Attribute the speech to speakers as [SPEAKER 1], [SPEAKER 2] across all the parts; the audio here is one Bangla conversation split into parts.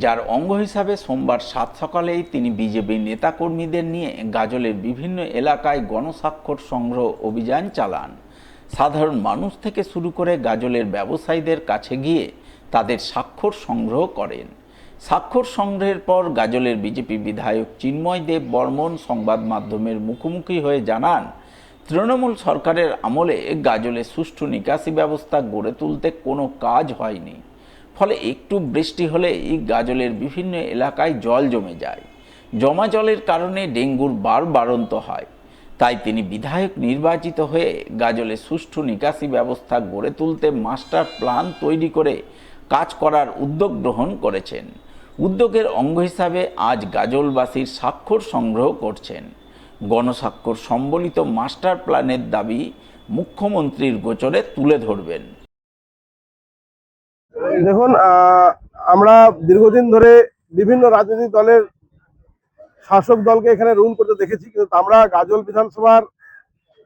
[SPEAKER 1] যার অঙ্গ হিসাবে সোমবার সাত সকালেই তিনি বিজেপি নেতাকর্মীদের নিয়ে গাজলের বিভিন্ন এলাকায় গণস্বাক্ষর সংগ্রহ অভিযান চালান। সাধারণ মানুষ থেকে শুরু করে গাজলের ব্যবসায়ীদের কাছে গিয়ে তাদের স্বাক্ষর সংগ্রহ করেন। স্বাক্ষর সংগ্রহের পর গাজলের বিজেপি বিধায়ক চিন্ময় দেব বর্মন সংবাদ মাধ্যমের মুখোমুখি হয়ে জানান, তৃণমূল সরকারের আমলে গাজলে সুষ্ঠু নিকাশি ব্যবস্থা গড়ে তুলতে কোনো কাজ হয়নি। ফলে একটু বৃষ্টি হলেই গাজলের বিভিন্ন এলাকায় জল জমে যায়। জমা জলের কারণে ডেঙ্গুর বাড়ন্ত হয়। তাই তিনি বিধায়ক নির্বাচিত হয়ে গাজলে সুষ্ঠু নিকাশি ব্যবস্থা গড়ে তুলতে মাস্টার প্ল্যান তৈরি করে কাজ করার উদ্যোগ গ্রহণ করেছেন। উদ্যোগের অঙ্গ হিসাবে আজ গাজলবাসীর স্বাক্ষর সংগ্রহ করছেন। গণস্বাক্ষর সম্বলিত মাস্টার প্ল্যানের দাবি মুখ্যমন্ত্রীর গোচরে তুলে ধরবেন।
[SPEAKER 2] দেখুন, আমরা দীর্ঘদিন ধরে বিভিন্ন রাজনৈতিক দলের শাসক দলকে এখানে রুল করতে দেখেছি, কিন্তু আমরা গাজল বিধানসভার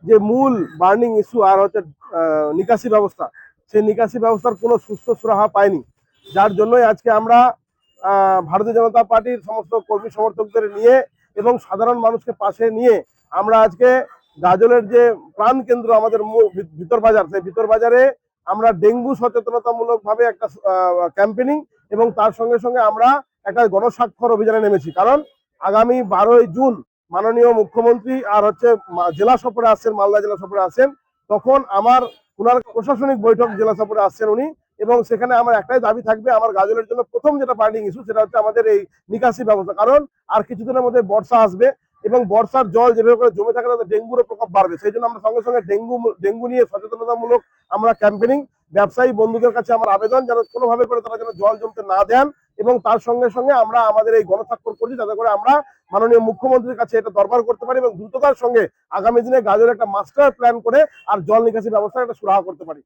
[SPEAKER 2] যে মূল বার্নিং ইস্যু আর হচ্ছে নিকাশি ব্যবস্থা, সেই নিকাশি ব্যবস্থার কোনো সুস্থ সুরাহা পাইনি। যার জন্যই আজকে আমরা ভারতীয় জনতা পার্টির সমস্ত কর্মী সমর্থকদের নিয়ে এবং সাধারণ মানুষকে পাশে নিয়ে আমরা আজকে গাজলের যে প্রাণ কেন্দ্র আমাদের ভিতর বাজার, সেই ভিতর বাজারে আমরা ডেঙ্গু সচেতনতামূলক ভাবে একটা ক্যাম্পেনিং এবং তার সঙ্গে সঙ্গে আমরা একটা গণস্বাক্ষর অভিযানে নেমেছি। কারণ আগামী 12ই জুন মাননীয় মুখ্যমন্ত্রী আর হচ্ছে জেলা সফরে আসছেন, মালদা জেলা সফরে আসছেন। তখন ওনার প্রশাসনিক বৈঠক জেলা সফরে আসছেন উনি, এবং সেখানে আমার একটাই দাবি থাকবে, আমার গাজলের জন্য প্রথম যেটা বার্নিং ইস্যু সেটা হচ্ছে আমাদের এই নিকাশি ব্যবস্থা। কারণ আর কিছুদিনের মধ্যে বর্ষা আসবে এবং বর্ষার জল যেভাবে করে জমে থাকে তাতে ডেঙ্গুর প্রকোপ বাড়বে। সেই জন্য আমরা সঙ্গে সঙ্গে ডেঙ্গু নিয়ে সচেতনতামূলক আমরা ক্যাম্পেনিং, ব্যবসায়ী বন্ধুদের কাছে আমার আবেদন যেন কোনোভাবে করে তারা যেন জল জমতে না দেন, এবং তার সঙ্গে সঙ্গে আমরা আমাদের এই গণস্বাক্ষর করছি যাতে করে আমরা মাননীয় মুখ্যমন্ত্রীর কাছে এটা দরবার করতে পারি এবং দ্রুততার সঙ্গে আগামী দিনে গাজলে একটা মাস্টার প্ল্যান করে আর জল নিকাশি ব্যবস্থার একটা সুরাহা করতে পারি।